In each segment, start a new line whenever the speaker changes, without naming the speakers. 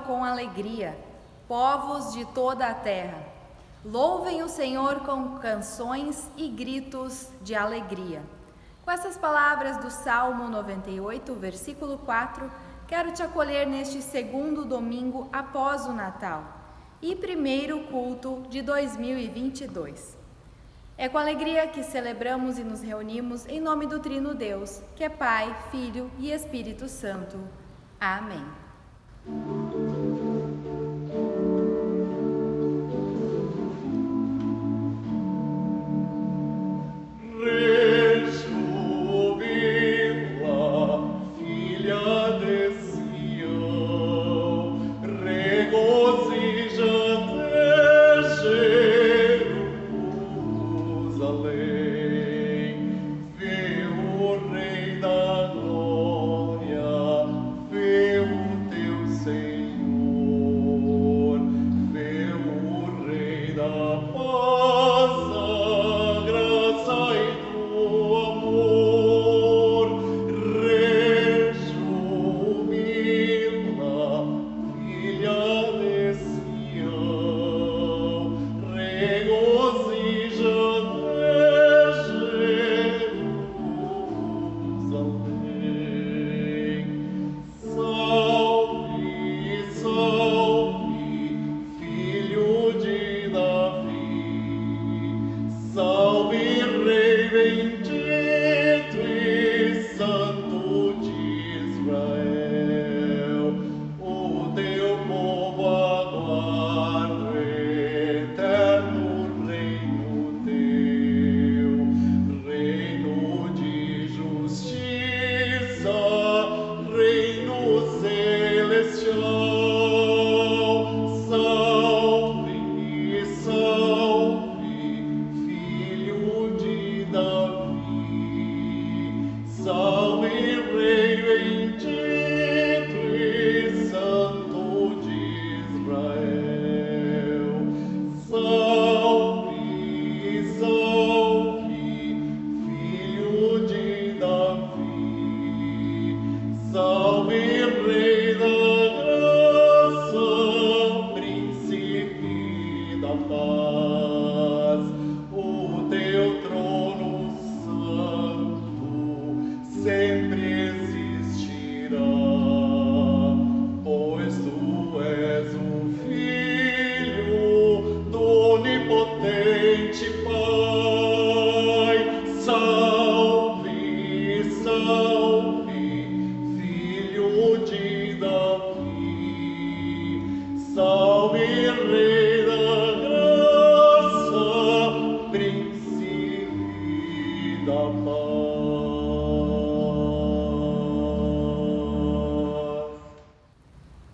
com alegria, povos de toda a terra. Louvem o Senhor com canções e gritos de alegria. Com essas palavras do Salmo 98, versículo 4, quero te acolher neste segundo domingo após o Natal e primeiro culto de 2022. É com alegria que celebramos e nos reunimos em nome do Trino Deus, que é Pai, Filho e Espírito Santo. Amém.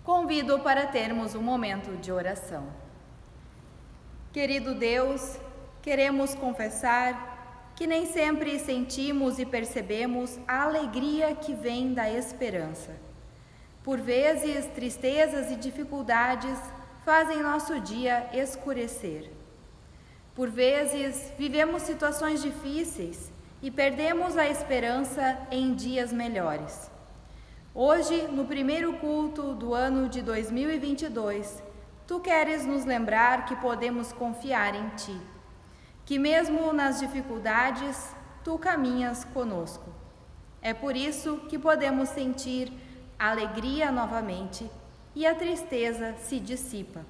Convido para termos um momento de oração. Querido Deus, queremos confessar que nem sempre sentimos e percebemos a alegria que vem da esperança. Por vezes, tristezas e dificuldades fazem nosso dia escurecer. Por vezes, vivemos situações difíceis e perdemos a esperança em dias melhores. Hoje, no primeiro culto do ano de 2022, Tu queres nos lembrar que podemos confiar em Ti, que mesmo nas dificuldades, Tu caminhas conosco. É por isso que podemos sentir a alegria novamente e a tristeza se dissipa.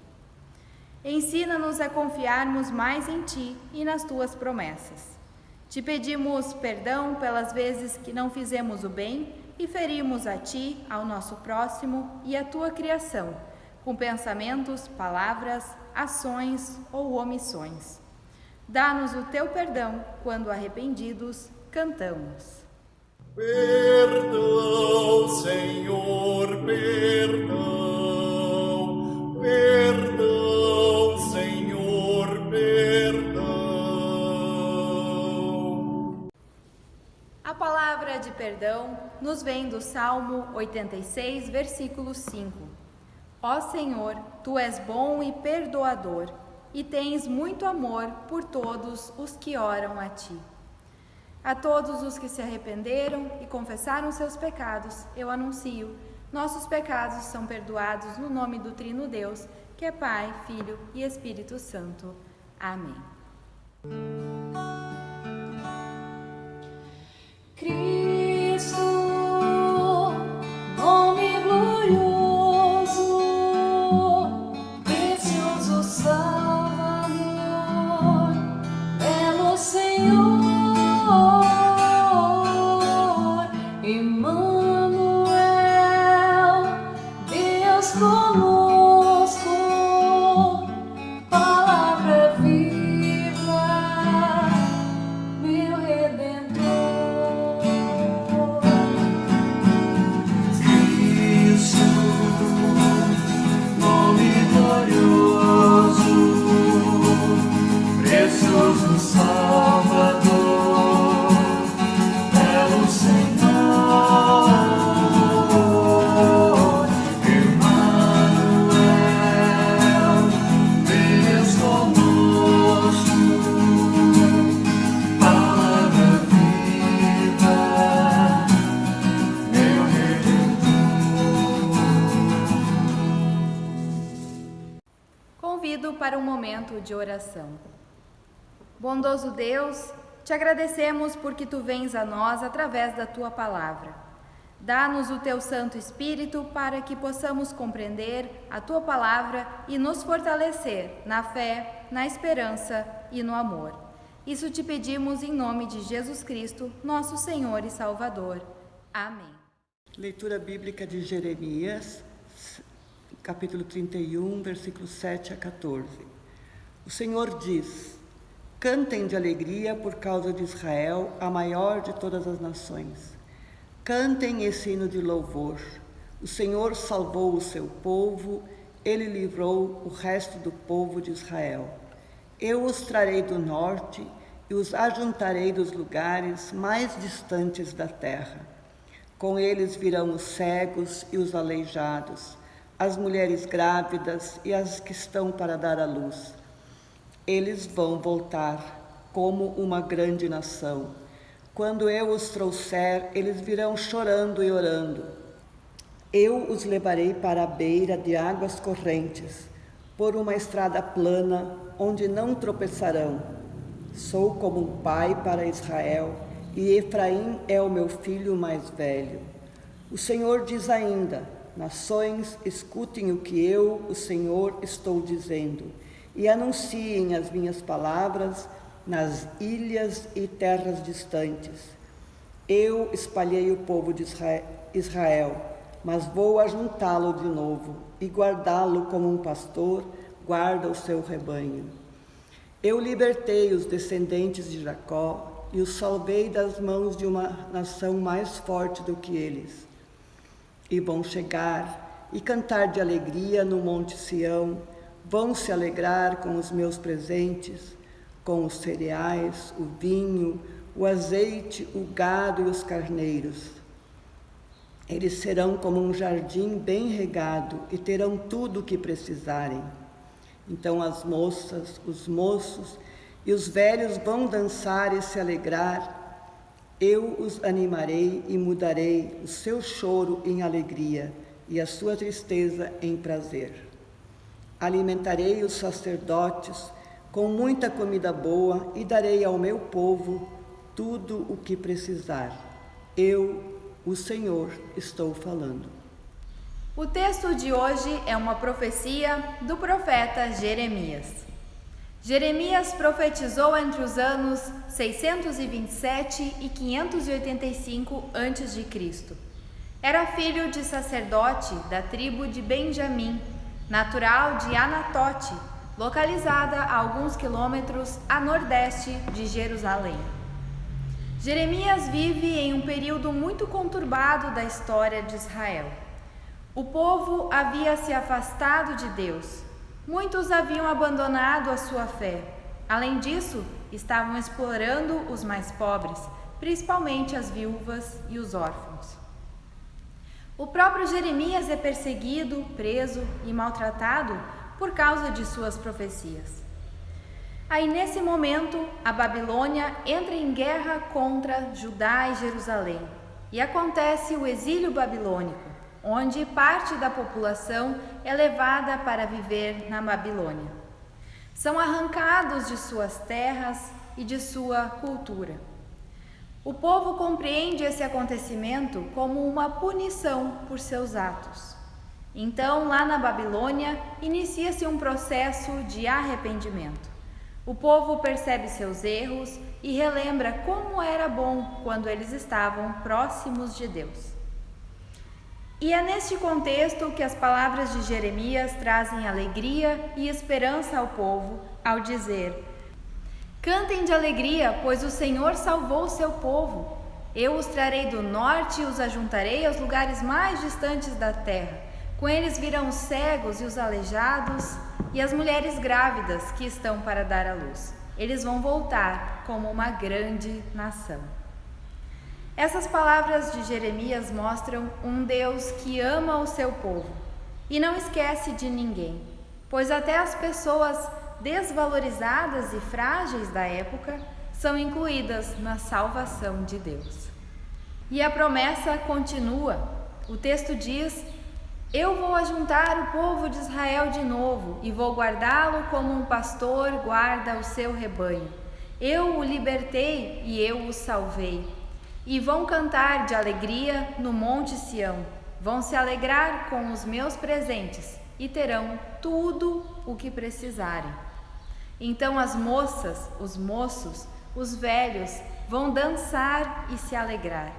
Ensina-nos a confiarmos mais em Ti e nas Tuas promessas. Te pedimos perdão pelas vezes que não fizemos o bem e ferimos a Ti, ao nosso próximo e à Tua criação, com pensamentos, palavras, ações ou omissões. Dá-nos o Teu perdão quando arrependidos cantamos.
Perdão, Senhor, perdão, perdão, Senhor, perdão.
A palavra de perdão nos vem do Salmo 86, versículo 5. Ó Senhor, Tu és bom e perdoador, e tens muito amor por todos os que oram a Ti. A todos os que se arrependeram e confessaram seus pecados, eu anuncio: nossos pecados são perdoados no nome do Trino Deus, que é Pai, Filho e Espírito Santo. Amém.
Cristo, nome glorioso, precioso Salvador, belo Senhor, Emmanuel, Deus conosco, palavra viva, meu Redentor.
Cristo, nome glorioso, precioso Salvador, belo Senhor, Emmanuel, Deus conosco, palavra viva, meu
Convido para um momento de oração. Bondoso Deus, te agradecemos porque tu vens a nós através da tua palavra. Dá-nos o teu Santo Espírito para que possamos compreender a tua palavra e nos fortalecer na fé, na esperança e no amor. Isso te pedimos em nome de Jesus Cristo, nosso Senhor e Salvador. Amém.
Leitura bíblica de Jeremias, capítulo 31, versículos 7 a 14. O Senhor diz: cantem de alegria por causa de Israel, a maior de todas as nações. Cantem esse hino de louvor. O Senhor salvou o seu povo, ele livrou o resto do povo de Israel. Eu os trarei do norte e os ajuntarei dos lugares mais distantes da terra. Com eles virão os cegos e os aleijados, as mulheres grávidas e as que estão para dar à luz. Eles vão voltar como uma grande nação. Quando eu os trouxer, eles virão chorando e orando. Eu os levarei para a beira de águas correntes, por uma estrada plana, onde não tropeçarão. Sou como um pai para Israel, e Efraim é o meu filho mais velho. O Senhor diz ainda: nações, escutem o que eu, o Senhor, estou dizendo, e anunciem as minhas palavras nas ilhas e terras distantes. Eu espalhei o povo de Israel, mas vou ajuntá-lo de novo e guardá-lo como um pastor guarda o seu rebanho. Eu libertei os descendentes de Jacó e os salvei das mãos de uma nação mais forte do que eles. E vão chegar e cantar de alegria no Monte Sião, vão se alegrar com os meus presentes, com os cereais, o vinho, o azeite, o gado e os carneiros. Eles serão como um jardim bem regado e terão tudo o que precisarem. Então as moças, os moços e os velhos vão dançar e se alegrar. Eu os animarei e mudarei o seu choro em alegria e a sua tristeza em prazer. Alimentarei os sacerdotes com muita comida boa e darei ao meu povo tudo o que precisar. Eu, o Senhor, estou falando.
O texto de hoje é uma profecia do profeta Jeremias. Jeremias profetizou entre os anos 627 e 585 a.C. Era filho de sacerdote da tribo de Benjamim, natural de Anatote, localizada a alguns quilômetros a nordeste de Jerusalém. Jeremias vive em um período muito conturbado da história de Israel. O povo havia se afastado de Deus. Muitos haviam abandonado a sua fé. Além disso, estavam explorando os mais pobres, principalmente as viúvas e os órfãos. O próprio Jeremias é perseguido, preso e maltratado por causa de suas profecias. Aí, nesse momento, a Babilônia entra em guerra contra Judá e Jerusalém, e acontece o exílio babilônico, onde parte da população é levada para viver na Babilônia. São arrancados de suas terras e de sua cultura. O povo compreende esse acontecimento como uma punição por seus atos. Então, lá na Babilônia, inicia-se um processo de arrependimento. O povo percebe seus erros e relembra como era bom quando eles estavam próximos de Deus. E é neste contexto que as palavras de Jeremias trazem alegria e esperança ao povo, ao dizer: cantem de alegria, pois o Senhor salvou o seu povo. Eu os trarei do norte e os ajuntarei aos lugares mais distantes da terra. Com eles virão os cegos e os aleijados e as mulheres grávidas que estão para dar à luz. Eles vão voltar como uma grande nação. Essas palavras de Jeremias mostram um Deus que ama o seu povo e não esquece de ninguém, pois até as pessoas desvalorizadas e frágeis da época são incluídas na salvação de Deus. E a promessa continua. O texto diz: eu vou ajuntar o povo de Israel de novo e vou guardá-lo como um pastor guarda o seu rebanho. Eu o libertei e eu o salvei. E vão cantar de alegria no Monte Sião. Vão se alegrar com os meus presentes e terão tudo o que precisarem. Então as moças, os moços, os velhos vão dançar e se alegrar.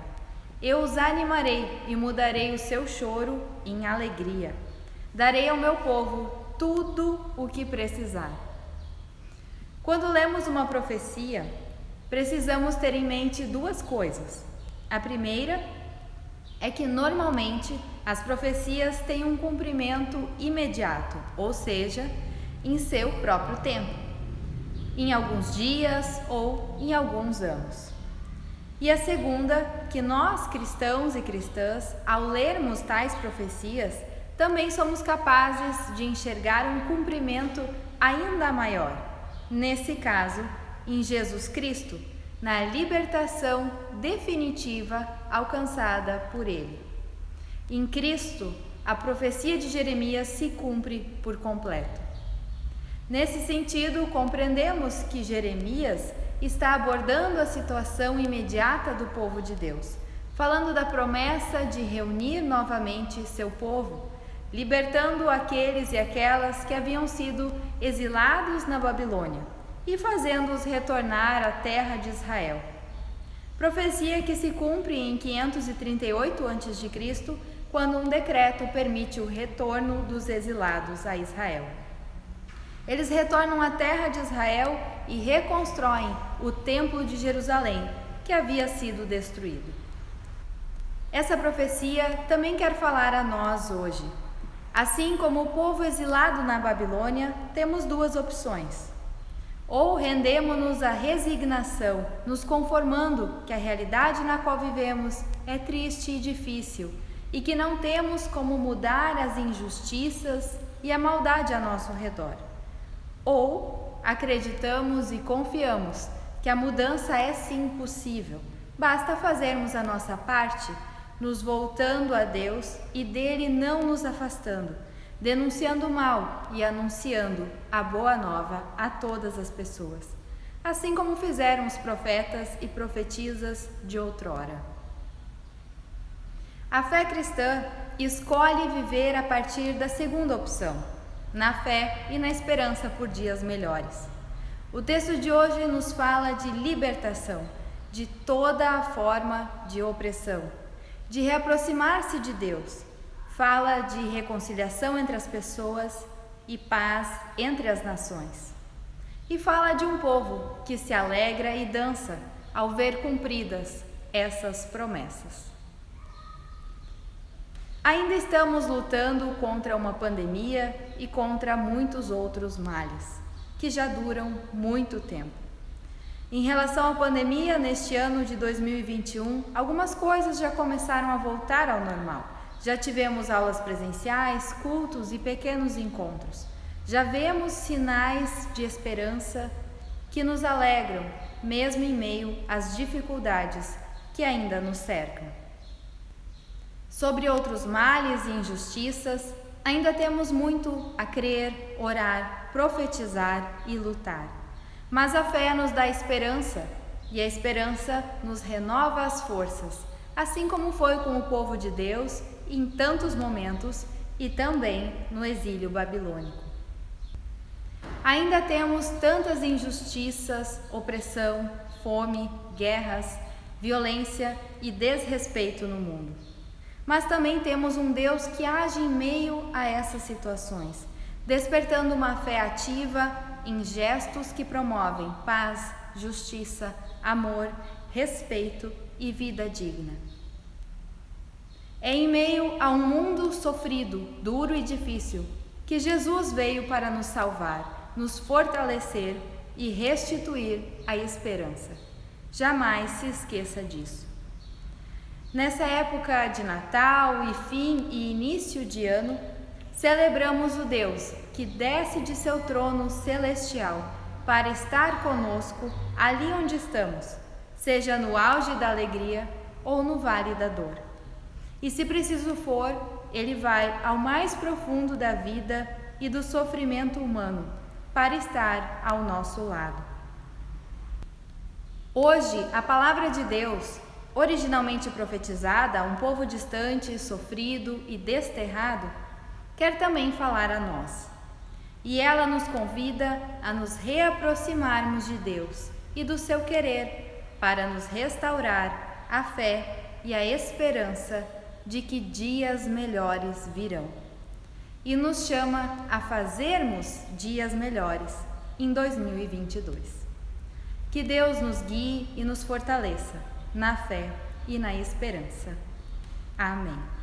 Eu os animarei e mudarei o seu choro em alegria. Darei ao meu povo tudo o que precisar. Quando lemos uma profecia, precisamos ter em mente duas coisas. A primeira é que normalmente as profecias têm um cumprimento imediato, ou seja, em seu próprio tempo, em alguns dias ou em alguns anos. E a segunda, que nós cristãos e cristãs, ao lermos tais profecias, também somos capazes de enxergar um cumprimento ainda maior, nesse caso, em Jesus Cristo, na libertação definitiva alcançada por Ele. Em Cristo, a profecia de Jeremias se cumpre por completo. Nesse sentido, compreendemos que Jeremias está abordando a situação imediata do povo de Deus, falando da promessa de reunir novamente seu povo, libertando aqueles e aquelas que haviam sido exilados na Babilônia e fazendo-os retornar à terra de Israel. Profecia que se cumpre em 538 a.C., quando um decreto permite o retorno dos exilados a Israel. Eles retornam à terra de Israel e reconstroem o Templo de Jerusalém, que havia sido destruído. Essa profecia também quer falar a nós hoje. Assim como o povo exilado na Babilônia, temos duas opções. Ou rendemo-nos à resignação, nos conformando que a realidade na qual vivemos é triste e difícil e que não temos como mudar as injustiças e a maldade a nosso redor. Ou acreditamos e confiamos que a mudança é sim possível, basta fazermos a nossa parte, nos voltando a Deus e dele não nos afastando, denunciando o mal e anunciando a boa nova a todas as pessoas, assim como fizeram os profetas e profetisas de outrora. A fé cristã escolhe viver a partir da segunda opção, na fé e na esperança por dias melhores. O texto de hoje nos fala de libertação de toda a forma de opressão, de reaproximar-se de Deus. Fala de reconciliação entre as pessoas e paz entre as nações. E fala de um povo que se alegra e dança ao ver cumpridas essas promessas. Ainda estamos lutando contra uma pandemia e contra muitos outros males, que já duram muito tempo. Em relação à pandemia, neste ano de 2021, algumas coisas já começaram a voltar ao normal. Já tivemos aulas presenciais, cultos e pequenos encontros. Já vemos sinais de esperança que nos alegram, mesmo em meio às dificuldades que ainda nos cercam. Sobre outros males e injustiças, ainda temos muito a crer, orar, profetizar e lutar. Mas a fé nos dá esperança, e a esperança nos renova as forças, assim como foi com o povo de Deus em tantos momentos e também no exílio babilônico. Ainda temos tantas injustiças, opressão, fome, guerras, violência e desrespeito no mundo. Mas também temos um Deus que age em meio a essas situações, despertando uma fé ativa em gestos que promovem paz, justiça, amor, respeito e vida digna. É em meio a um mundo sofrido, duro e difícil que Jesus veio para nos salvar, nos fortalecer e restituir a esperança. Jamais se esqueça disso. Nessa época de Natal e fim e início de ano, celebramos o Deus que desce de seu trono celestial para estar conosco ali onde estamos, seja no auge da alegria ou no vale da dor. E se preciso for, Ele vai ao mais profundo da vida e do sofrimento humano para estar ao nosso lado. Hoje, a palavra de Deus, originalmente profetizada a um povo distante, sofrido e desterrado, quer também falar a nós. E ela nos convida a nos reaproximarmos de Deus e do seu querer para nos restaurar a fé e a esperança de que dias melhores virão. E nos chama a fazermos dias melhores em 2022. Que Deus nos guie e nos fortaleça na fé e na esperança. Amém.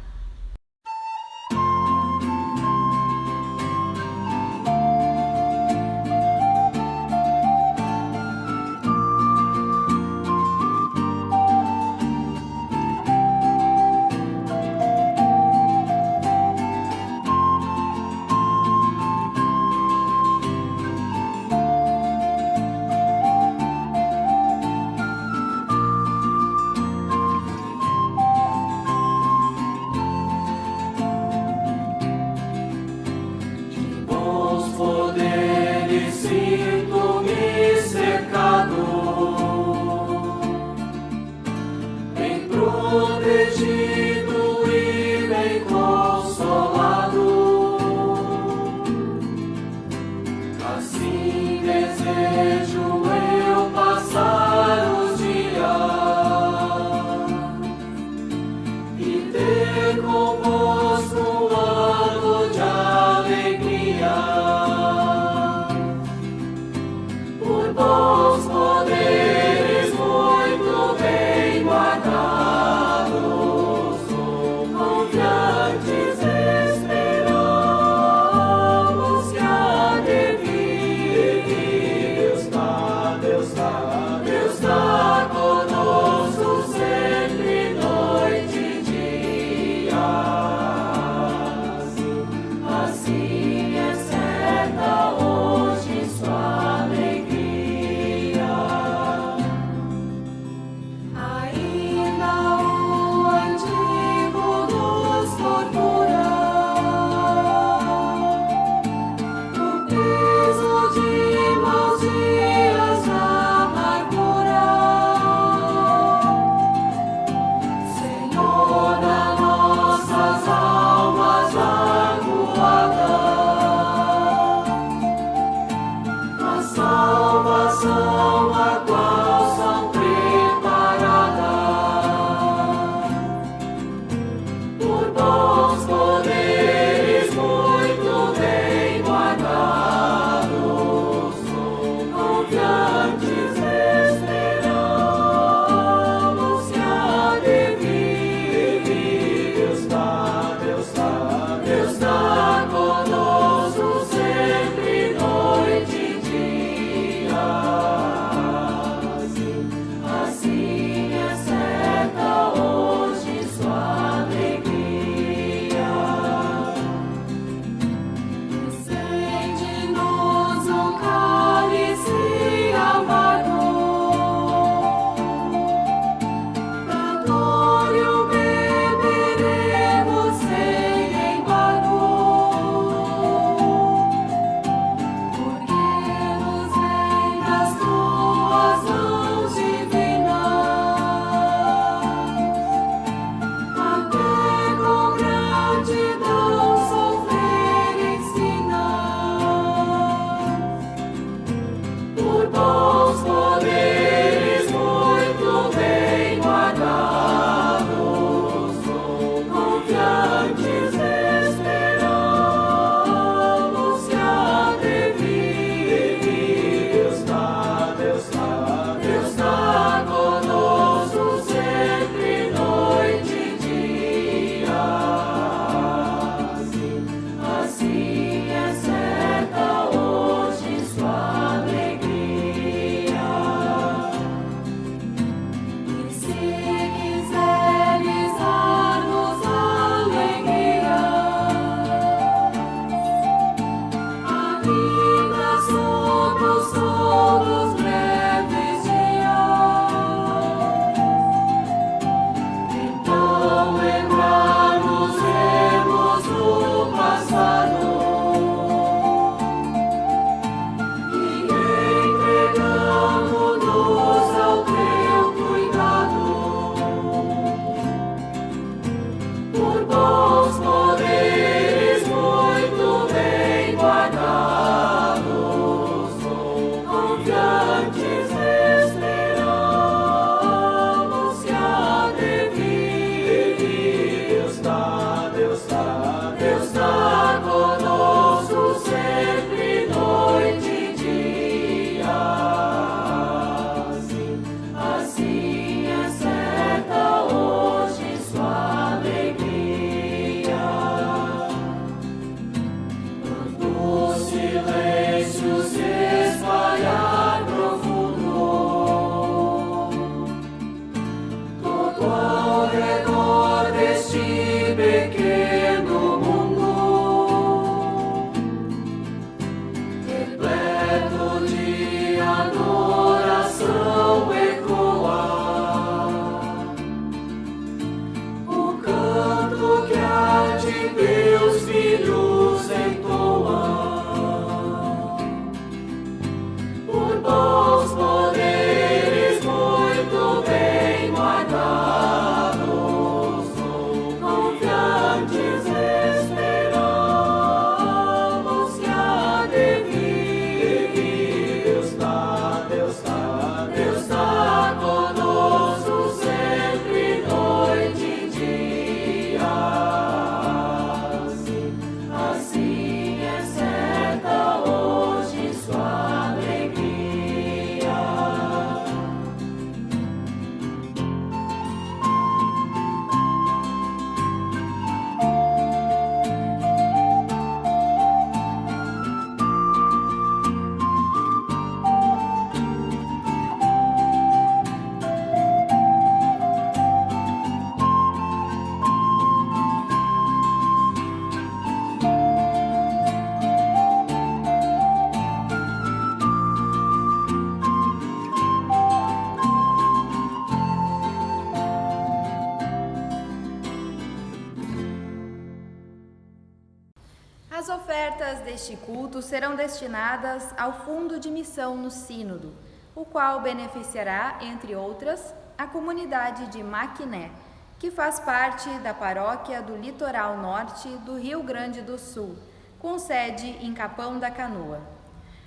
deste culto serão destinadas ao Fundo de Missão no Sínodo, o qual beneficiará, entre outras, a comunidade de Maquiné, que faz parte da paróquia do Litoral Norte do Rio Grande do Sul, com sede em Capão da Canoa.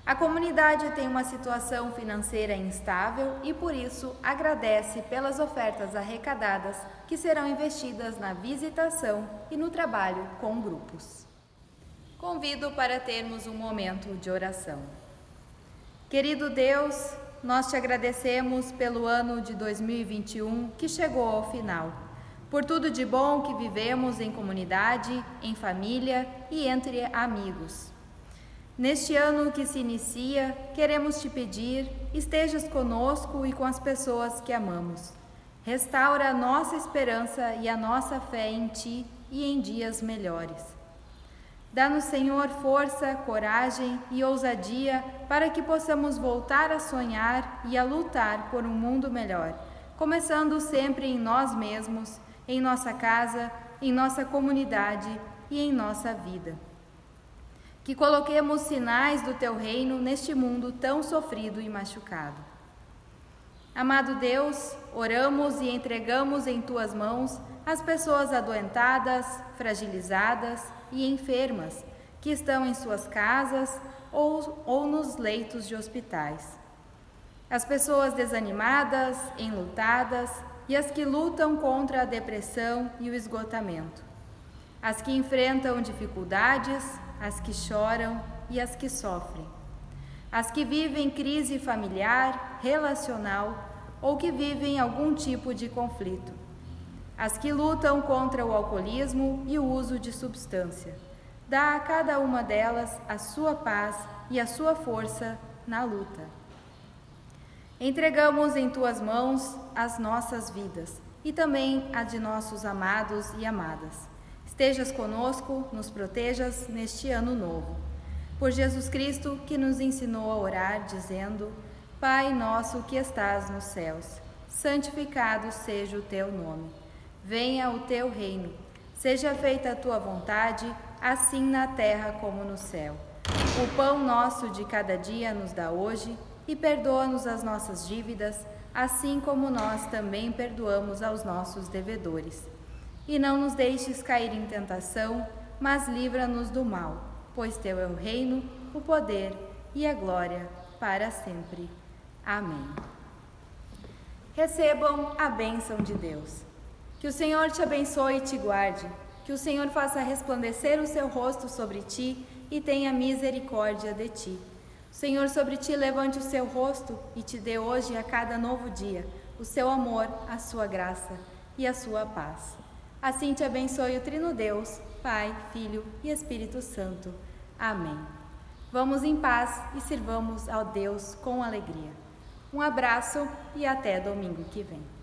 A comunidade tem uma situação financeira instável e, por isso, agradece pelas ofertas arrecadadas que serão investidas na visitação e no trabalho com grupos. Convido para termos um momento de oração. Querido Deus, nós te agradecemos pelo ano de 2021 que chegou ao final, por tudo de bom que vivemos em comunidade, em família e entre amigos. Neste ano que se inicia, queremos te pedir, estejas conosco e com as pessoas que amamos. Restaura a nossa esperança e a nossa fé em ti e em dias melhores. Dá-nos, Senhor, força, coragem e ousadia para que possamos voltar a sonhar e a lutar por um mundo melhor, começando sempre em nós mesmos, em nossa casa, em nossa comunidade e em nossa vida. Que coloquemos sinais do teu reino neste mundo tão sofrido e machucado. Amado Deus, oramos e entregamos em tuas mãos as pessoas adoentadas, fragilizadas e enfermas que estão em suas casas ou nos leitos de hospitais. As pessoas desanimadas, enlutadas e as que lutam contra a depressão e o esgotamento. As que enfrentam dificuldades, as que choram e as que sofrem. As que vivem crise familiar, relacional ou que vivem algum tipo de conflito. As que lutam contra o alcoolismo e o uso de substância. Dá a cada uma delas a sua paz e a sua força na luta. Entregamos em tuas mãos as nossas vidas e também a de nossos amados e amadas. Estejas conosco, nos protejas neste ano novo. Por Jesus Cristo, que nos ensinou a orar, dizendo: Pai nosso que estás nos céus, santificado seja o teu nome. Venha o teu reino. Seja feita a tua vontade, assim na terra como no céu. O pão nosso de cada dia nos dá hoje e perdoa-nos as nossas dívidas, assim como nós também perdoamos aos nossos devedores. E não nos deixes cair em tentação, mas livra-nos do mal, pois teu é o reino, o poder e a glória para sempre. Amém. Recebam a bênção de Deus. Que o Senhor te abençoe e te guarde. Que o Senhor faça resplandecer o seu rosto sobre ti e tenha misericórdia de ti. O Senhor sobre ti levante o seu rosto e te dê hoje a cada novo dia o seu amor, a sua graça e a sua paz. Assim te abençoe o Trino Deus, Pai, Filho e Espírito Santo. Amém. Vamos em paz e sirvamos ao Deus com alegria. Um abraço e até domingo que vem.